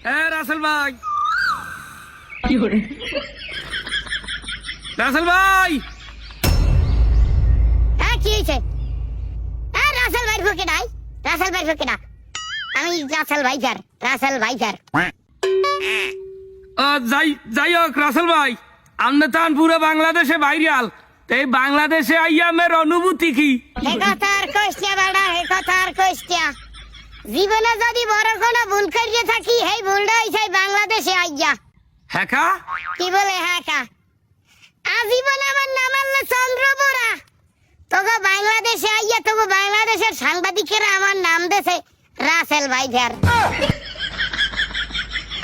রাসেল ভাই, রাসেল ভাই, কি হয়েছে? রাসেল ভাই ঢুকে নাই, রাসেল ভাই ঢুকে না। আমি রাসেল ভাইজার, রাসেল ভাইজার। যাই হোক রাসেল ভাই, আপনি তো পুরো বাংলাদেশে ভাইরাল। এই বাংলাদেশে আইয়ামের অনুভূতি কি? এ কথা আর কইস না বাড়া, এ কথা আর কইস না। জীবনে যদি বড় কোনো ভুল করিয়ে থাকি, এই ভুলটা হইছে বাংলাদেশে আইয়া। হ্যাঁ কা? কি বলে হ্যাঁ কা? আজীবন আমার নাম আল্লাহ চন্দ্রবোরা। তোগো বাংলাদেশে আইয়া তোগো বাংলাদেশের সাংবাদিকেরা আমার নাম দেছে রাসেল ভাইজার।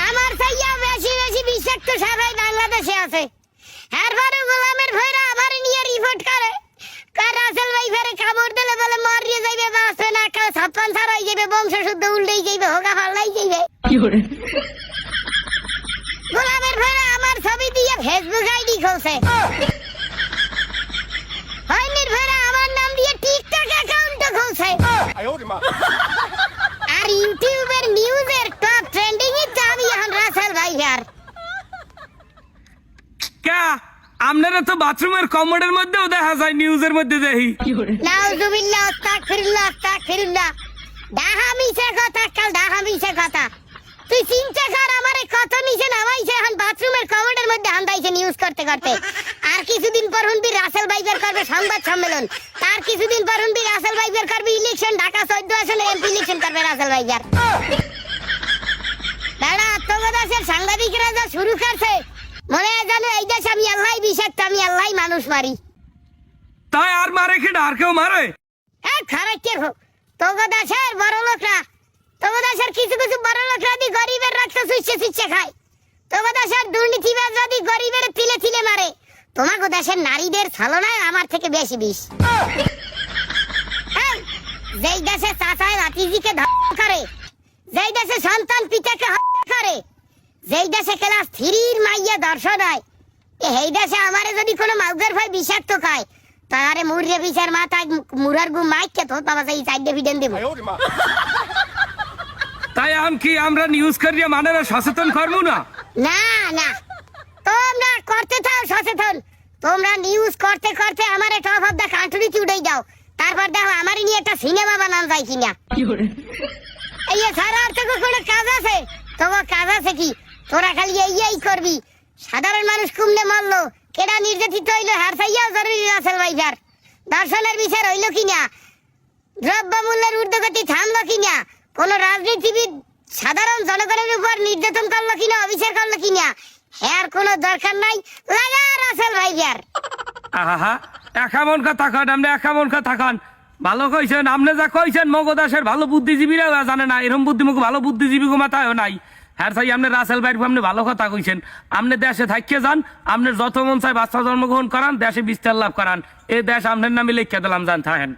আমার চাইয়া বেশি বেশি বিষাক্ত সারাই বাংলাদেশে আছে। এরপরে গোলামের ভয়রা আবার নিয়ে রিপোর্ট করে, রাসেল ভাই ফেরে কামড় দিলে বলে মরিয়ে যাইবে, বাঁচবে না, ছাপ্পান ছাড়াই যাবে, বংশ শুদ্ধ উল্টেই যাইবে, হোগা ফাল্লাই যাইবে। গোলামের ভয়রা আমার ছবি দিয়ে ফেসবুক আইডি খুলছে। হয়নির ভয়রা আমার নাম দিয়ে টিকটক অ্যাকাউন্ট খুলছে। আর ইউটিউবের নিউজের টপ ট্রেন্ডিং এ আমি এখন রাসেল ভাইজার। কা আপনারা তো বাথরুমের কমোডের মধ্যেও দেখা যায়, নিউজের মধ্যে দেখি। নাউজুবিল্লাহ, আস্তাগফিরুল্লাহ, আস্তাগফিরুল্লাহ। ডাহা মিছে কথা, কাল ডাহা মিছে কথা। তুই চিন্তা কর, আমারে কত নিচে নামাইছে, এখন বাথরুমের কমোডের মধ্যে হান্দাইছে নিউজ করতে করতে। আর কিছুদিন পর হুনবি রাসেল ভাইজার করবে সংবাদ সম্মেলন। তার কিছুদিন পর হুনবি রাসেল ভাইজার করবে ইলেকশন, ঢাকা 14 আসনে এমপি ইলেকশন করবে রাসেল ভাইজার। দাঁড়া, আত্মগদাসের সাংবাদিকরা যা শুরু করছে, মনে হয় জানো এই দেশ আমি আল্লাহ বিষাক্ত, আমি আল্লাহ মানুষ মারি। তাই আর মারে কি আর কেউ মারে? খারাপ কে হোক, তোগদাসের বড় লোকরা, তোগদাসের কিছু কিছু বড় লোকরা দি গরিবের রক্ত চুষে চুষে খায়। তোগদাসের দুর্নীতিবাজ যদি গরিবের তিলে তিলে মারে, তোমাকে দেশের নারীদের ছলনায় আমার থেকে বেশি বিষ। যেই দেশে চাচায় ভাতিজিকে ধর্ষণ করে, যেই দেশে সন্তান পিতাকে হত্যা করে, যেই দেশে ক্লাস 3 মাইয়া দর্শন হয়, এই দেশে আমারে যদি কোনো মাউগের ভাই বিষাক্ত খায়, তারে মুড়ে বিচার মাথায় মুরার গু মাইকে তো বাবা সেই সাইডে ভিডেন দেব। তাই আম কি আমরা নিউজ করিয়া মানে সচেতন করবো না? না না, তোমরা করতে থাও সচেতন। তোমরা নিউজ করতে করতে আমারে টপ অফ দ্য কান্ট্রিতে উড়াই দাও, তারপর দেখো আমারে নিয়ে একটা সিনেমা বানান যায় কিনা। এই সারা আর তোকে কোনো কাজ আছে? তোমার কাজ আছে কি? তোরা খালি এই করবি। সাধারণ মানুষ কুমনে মরলো, কেডা নির্যাতিত হইলো, হার চাইয়াও জরুরি রাসেল ভাইজার। দর্শনের বিচার হইলো কিনা, দ্রব্যমূল্যের ঊর্ধ্বগতি থামলো কিনা, কোন রাজনীতিবিদ সাধারণ জনগণের উপর নির্যাতন করলো কিনা, অবিচার করলো কিনা, এর কোনো দরকার নাই, লাগা রাসেল ভাইজার। আহা, একামন কথা কন, আপনি একামন কথা কন। ভালো কইছেন, আপনি যা কইছেন মগদাসের ভালো বুদ্ধিজীবীরাও জানে না, এরকম বুদ্ধিমুখ ভালো বুদ্ধিজীবী মাথায়ও নাই। হ্যাঁ তাই আপনি রাসেল ভাই আপনি ভালো কথা কইছেন। আপনি দেশে থাকিয়ে যান, আপনার যত মন চায় বাচ্চা জন্মগ্রহণ করান, দেশে বিস্তার লাভ করান। এই দেশ আপনার নামে লিখে দিলাম, জান থাকেন।